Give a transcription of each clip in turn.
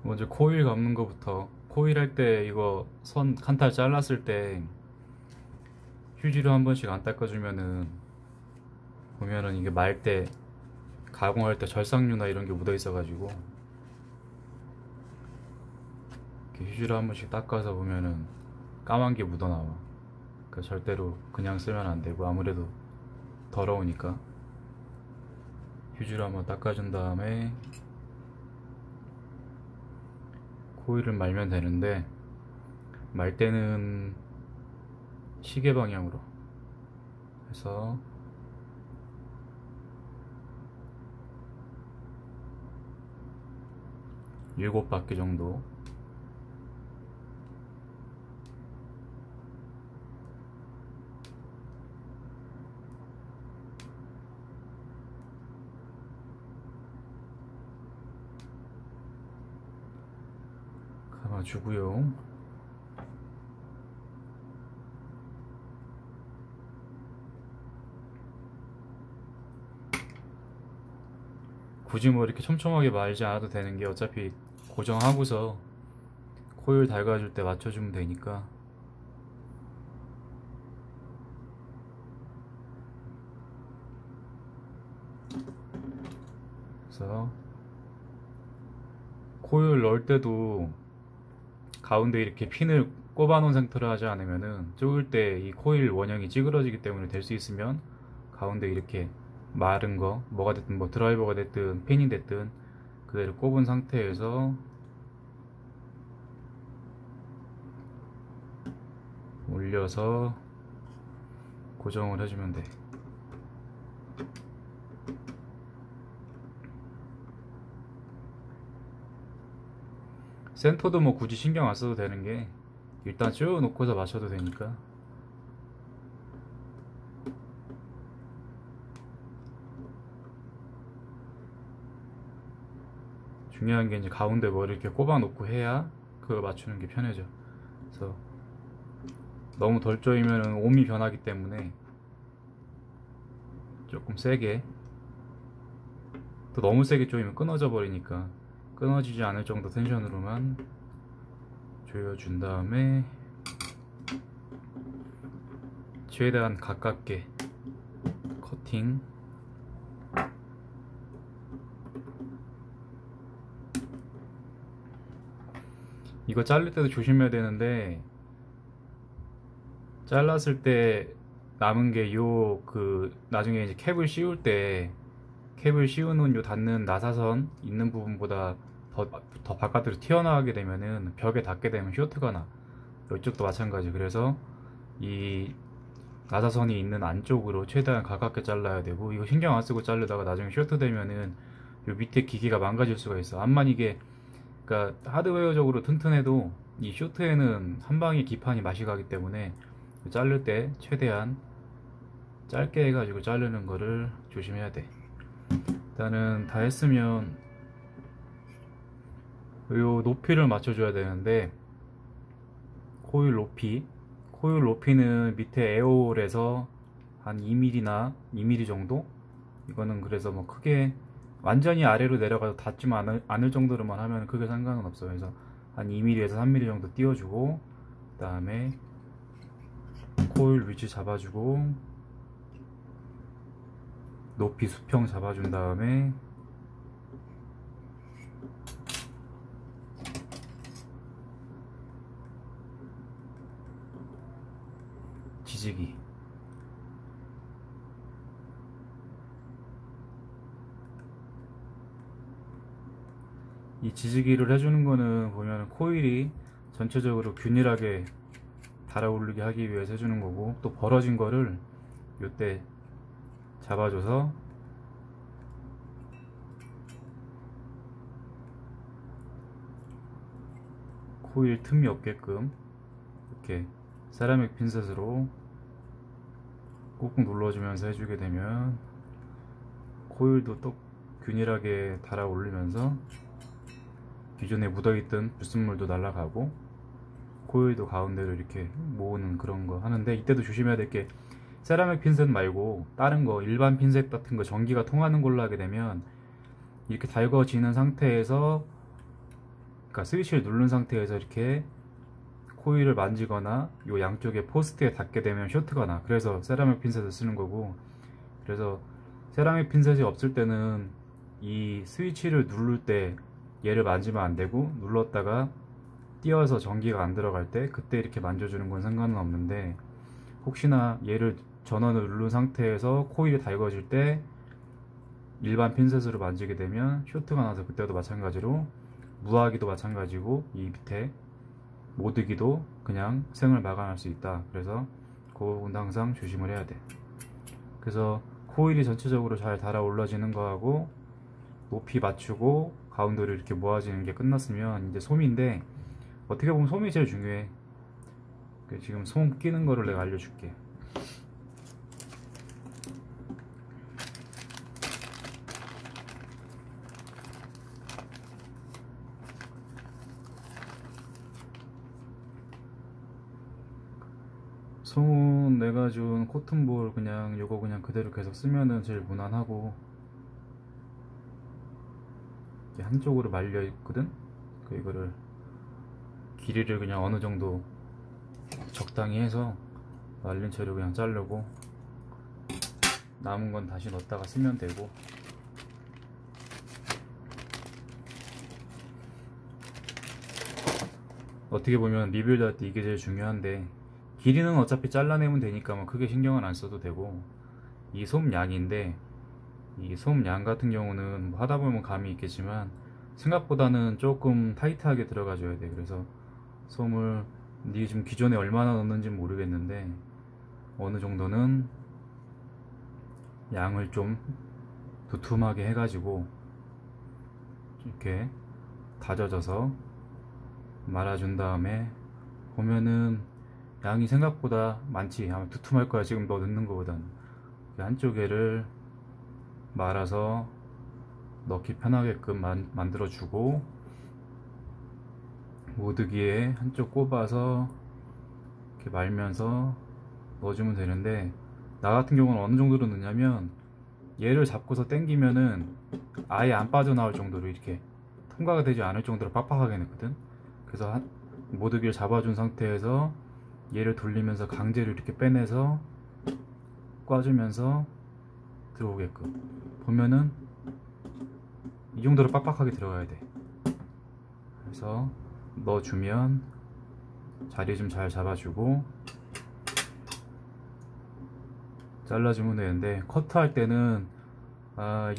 먼저 코일 감는 거부터. 코일 할 때 이거 선 칸탈 잘랐을 때 휴지로 한 번씩 안 닦아주면은 보면은 이게 말 때 가공할 때 절삭류나 이런 게 묻어 있어가지고 이렇게 휴지로 한 번씩 닦아서 보면은 까만 게 묻어 나와. 그러니까 절대로 그냥 쓰면 안 되고 아무래도 더러우니까 휴지로 한번 닦아준 다음에 코일을 말면 되는데, 말 때는 시계 방향으로 해서 7바퀴 정도. 감아주고요. 굳이 뭐 이렇게 촘촘하게 말지 않아도 되는 게 어차피 고정하고서 코일 달궈줄 때 맞춰주면 되니까. 그래서 코일 넣을 때도 가운데 이렇게 핀을 꼽아 놓은 상태로 하지 않으면은 쪼을 때 이 코일 원형이 찌그러지기 때문에, 될 수 있으면 가운데 이렇게 마른 거, 뭐가 됐든, 뭐 드라이버가 됐든 핀이 됐든 그대로 꼽은 상태에서 올려서 고정을 해주면 돼. 센터도 뭐 굳이 신경 안 써도 되는 게, 일단 쭉 놓고서 맞춰도 되니까. 중요한 게 이제 가운데 뭐 이렇게 꼽아 놓고 해야 그걸 맞추는 게 편해져. 그래서 너무 덜 조이면 옴이 변하기 때문에 조금 세게, 또 너무 세게 조이면 끊어져 버리니까 끊어지지 않을 정도 텐션으로만 조여준 다음에 최대한 가깝게 커팅. 이거 자를 때도 조심해야 되는데, 잘랐을 때 남은 게 요 나중에 이제 캡을 씌울 때, 캡을 씌우는 요 닿는 나사선 있는 부분보다 더 바깥으로 튀어나가게 되면은, 벽에 닿게 되면 쇼트가 나. 이쪽도 마찬가지. 그래서 이 나사선이 있는 안쪽으로 최대한 가깝게 잘라야 되고, 이거 신경 안 쓰고 자르다가 나중에 쇼트 되면은 요 밑에 기계가 망가질 수가 있어. 암만 이게, 그러니까 하드웨어적으로 튼튼해도 이 쇼트에는 한 방에 기판이 맛이 가기 때문에 자를 때 최대한 짧게 해가지고 자르는 거를 조심해야 돼. 일단은 다 했으면 요 높이를 맞춰줘야 되는데, 코일 높이, 코일 높이는 밑에 에어홀에서 한 2mm나 2mm 정도. 이거는 그래서 뭐 크게 완전히 아래로 내려가도 닿지 않을 정도로만 하면 크게 상관은 없어요. 그래서 한 2mm에서 3mm 정도 띄워주고, 그 다음에 코일 위치 잡아주고, 높이 수평 잡아준 다음에 지지기. 이 지지기를 해주는 거는 보면 코일이 전체적으로 균일하게 달아오르게 하기 위해서 해주는 거고, 또 벌어진 거를 요때 잡아줘서 코일 틈이 없게끔 이렇게 세라믹 핀셋으로 꾹꾹 눌러주면서 해주게 되면 코일도 또 균일하게 달아오르면서 기존에 묻어있던 불순물도 날아가고 코일도 가운데로 이렇게 모으는 그런 거 하는데, 이때도 조심해야 될 게, 세라믹 핀셋 말고 다른 거 일반 핀셋 같은 거 전기가 통하는 걸로 하게 되면 이렇게 달궈지는 상태에서 그러니까 스위치를 누른 상태에서 이렇게 코일을 만지거나 요 양쪽에 포스트에 닿게 되면 쇼트가 나. 그래서 세라믹 핀셋을 쓰는 거고, 그래서 세라믹 핀셋이 없을 때는 이 스위치를 누를 때 얘를 만지면 안 되고, 눌렀다가 띄어서 전기가 안 들어갈 때 그때 이렇게 만져주는 건 상관은 없는데, 혹시나 얘를 전원을 누른 상태에서 코일이 달궈질 때 일반 핀셋으로 만지게 되면 쇼트가 나서, 그때도 마찬가지로 무화기도 마찬가지고 이 밑에 모드기도 그냥 생을 마감할 수 있다. 그래서 그 부분도 항상 조심을 해야 돼. 그래서 코일이 전체적으로 잘 달아올라지는 거하고 높이 맞추고 가운데로 이렇게 모아지는 게 끝났으면 이제 솜인데, 어떻게 보면 솜이 제일 중요해. 지금 솜 끼는 거를 내가 알려줄게. 솜은 내가 준 코튼볼 그냥 요거 그냥 그대로 계속 쓰면은 제일 무난하고, 이게 한쪽으로 말려 있거든. 이거를 길이를 그냥 어느 정도 적당히 해서 말린 채로 그냥 자르고, 남은 건 다시 넣었다가 쓰면 되고. 어떻게 보면 리뷰를 할 때 이게 제일 중요한데, 길이는 어차피 잘라내면 되니까 뭐 크게 신경은 안 써도 되고, 이 솜 양인데, 이 솜 양 같은 경우는 뭐 하다 보면 감이 있겠지만 생각보다는 조금 타이트하게 들어가줘야 돼. 그래서 솜을 네 지금 기존에 얼마나 넣는지 모르겠는데 어느 정도는 양을 좀 두툼하게 해가지고 이렇게 다져져서 말아준 다음에, 보면은 양이 생각보다 많지. 아마 두툼할 거야, 지금 너 넣는 거보단. 한쪽에를 말아서 넣기 편하게끔 만들어주고, 모드기에 한쪽 꼽아서 이렇게 말면서 넣어주면 되는데, 나 같은 경우는 어느 정도로 넣냐면 얘를 잡고서 당기면은 아예 안 빠져나올 정도로, 이렇게 통과가 되지 않을 정도로 빡빡하게 넣거든. 그래서 모드기를 잡아준 상태에서 얘를 돌리면서 강제로 이렇게 빼내서 꽈주면서 들어오게끔. 보면은 이 정도로 빡빡하게 들어가야 돼. 그래서 넣어주면 자리 좀 잘 잡아주고 잘라주면 되는데, 커트할 때는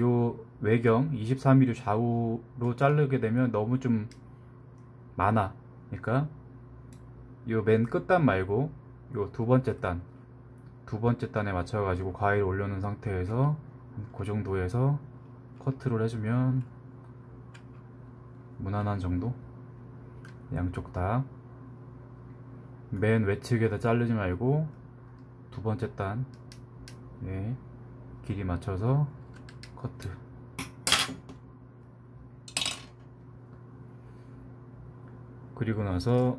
요 외경 24mm 좌우로 자르게 되면 너무 좀 많아. 그러니까 요 맨 끝단 말고 요 두 번째 단에 맞춰 가지고 가위를 올려놓은 상태에서 그 정도에서 커트를 해주면 무난한 정도. 양쪽 다 맨 외측에다 자르지 말고 두 번째 단에 길이 맞춰서 커트. 그리고 나서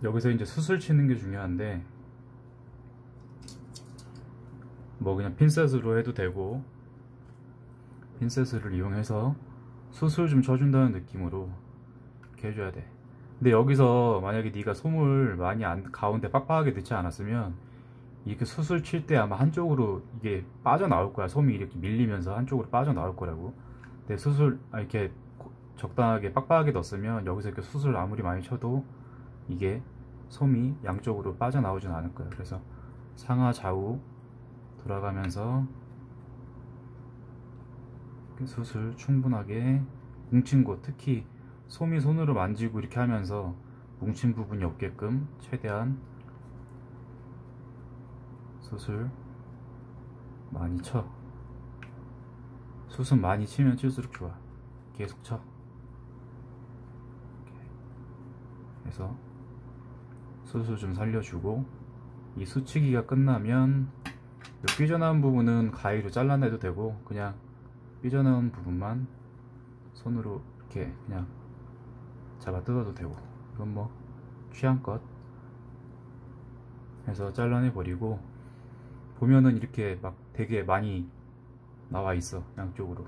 여기서 이제 수술 치는 게 중요한데, 뭐 그냥 핀셋으로 해도 되고, 핀셋을 이용해서 수술 좀 쳐준다는 느낌으로 이렇게 해줘야 돼. 근데 여기서 만약에 네가 솜을 많이 가운데 빡빡하게 넣지 않았으면 이렇게 수술 칠 때 아마 한쪽으로 이게 빠져나올 거야. 솜이 이렇게 밀리면서 한쪽으로 빠져나올 거라고. 근데 이렇게 적당하게 빡빡하게 넣었으면 여기서 이렇게 수술 아무리 많이 쳐도 이게 솜이 양쪽으로 빠져나오진 않을 거야. 그래서 상하 좌우 돌아가면서 수술 충분하게 뭉친 곳, 특히 솜이 손으로 만지고 이렇게 하면서 뭉친 부분이 없게끔 최대한 수술 많이 쳐. 수술 많이 치면 칠수록 좋아. 계속 쳐. 그래서 수술 좀 살려주고, 이 수치기가 끝나면 이 삐져나온 부분은 가위로 잘라내도 되고, 그냥 삐져나온 부분만 손으로 이렇게 그냥 잡아 뜯어도 되고, 이건 뭐 취향껏 해서 잘라내 버리고. 보면은 이렇게 막 되게 많이 나와 있어, 양쪽으로.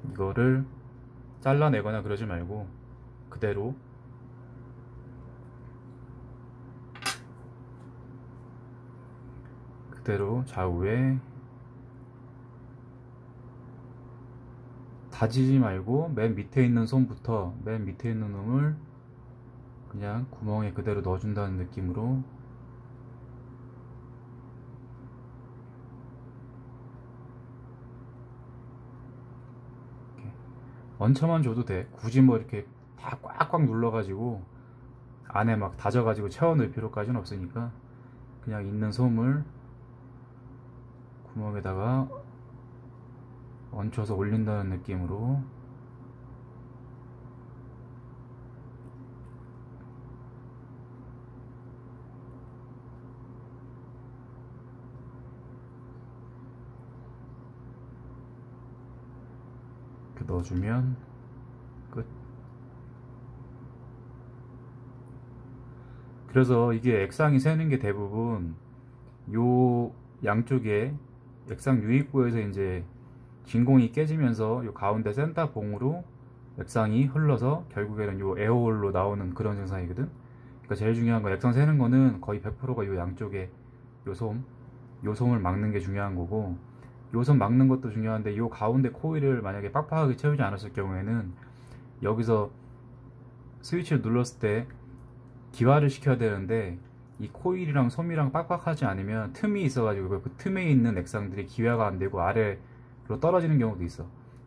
이거를 잘라내거나 그러지 말고 그대로 좌우에 다지지 말고 맨 밑에 있는 솜부터 맨 밑에 있는 솜을 그냥 구멍에 그대로 넣어준다는 느낌으로 이렇게 얹혀만 줘도 돼. 굳이 뭐 이렇게 다 꽉꽉 눌러가지고 안에 막 다져가지고 채워 넣을 필요까지는 없으니까 그냥 있는 솜을 구멍에다가 얹혀서 올린다는 느낌으로 이렇게 넣어주면 끝. 그래서 이게 액상이 새는 게 대부분 요 양쪽에 액상 유입구에서 이제 진공이 깨지면서 요 가운데 센터 봉으로 액상이 흘러서 결국에는 요 에어홀로 나오는 그런 증상이거든. 그러니까 제일 중요한 거 액상 새는 거는 거의 100%가 요 양쪽에 요 솜을 막는 게 중요한 거고, 요 솜 막는 것도 중요한데 요 가운데 코일을 만약에 빡빡하게 채우지 않았을 경우에는 여기서 스위치를 눌렀을 때 기화를 시켜야 되는데 이 코일이랑 솜이랑 빡빡하지 않으면 틈이 있어가지고 그 틈에 있는 액상들이 기화가 안 되고 아래로 떨어지는 경우도 있어.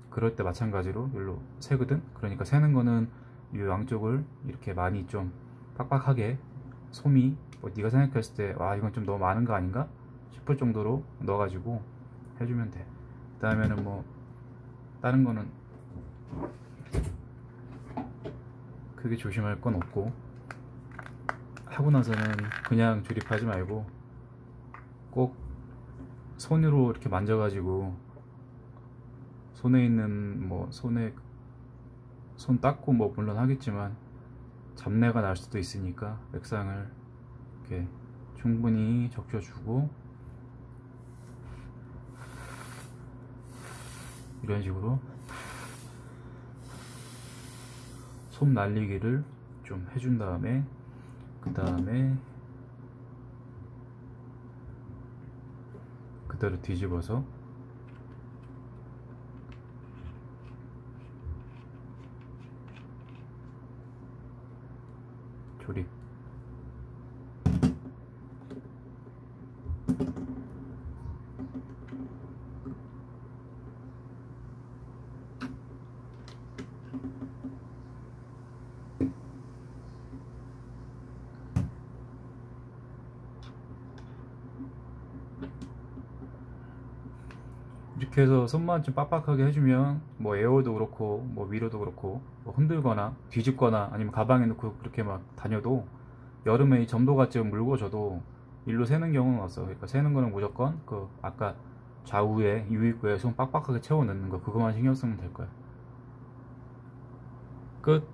그럴 때 마찬가지로 여기로 새거든. 그러니까 새는 거는 이 양쪽을 이렇게 많이 좀 빡빡하게 솜이 뭐 네가 생각했을 때 와 이건 좀 너무 많은 거 아닌가 싶을 정도로 넣어가지고 해주면 돼. 그 다음에는 뭐 다른 거는 크게 조심할 건 없고, 하고 나서는 그냥 조립하지 말고 꼭 손으로 이렇게 만져가지고 손에 있는 뭐 손 닦고 뭐 물론 하겠지만 잡내가 날 수도 있으니까 액상을 이렇게 충분히 적셔주고 이런 식으로 솜 날리기를 좀 해준 다음에 그 다음에 그대로 뒤집어서 조립. 이렇게 해서 손만 좀 빡빡하게 해주면 뭐 에어도 그렇고 뭐 위로도 그렇고 뭐 흔들거나 뒤집거나 아니면 가방에 넣고 그렇게 막 다녀도 여름에 이 점도가 좀 묽어져도 일로 새는 경우는 없어. 그러니까 새는 거는 무조건 그 아까 좌우에 유입구에 손 빡빡하게 채워 넣는 거 그거만 신경 쓰면 될 거야. 끝.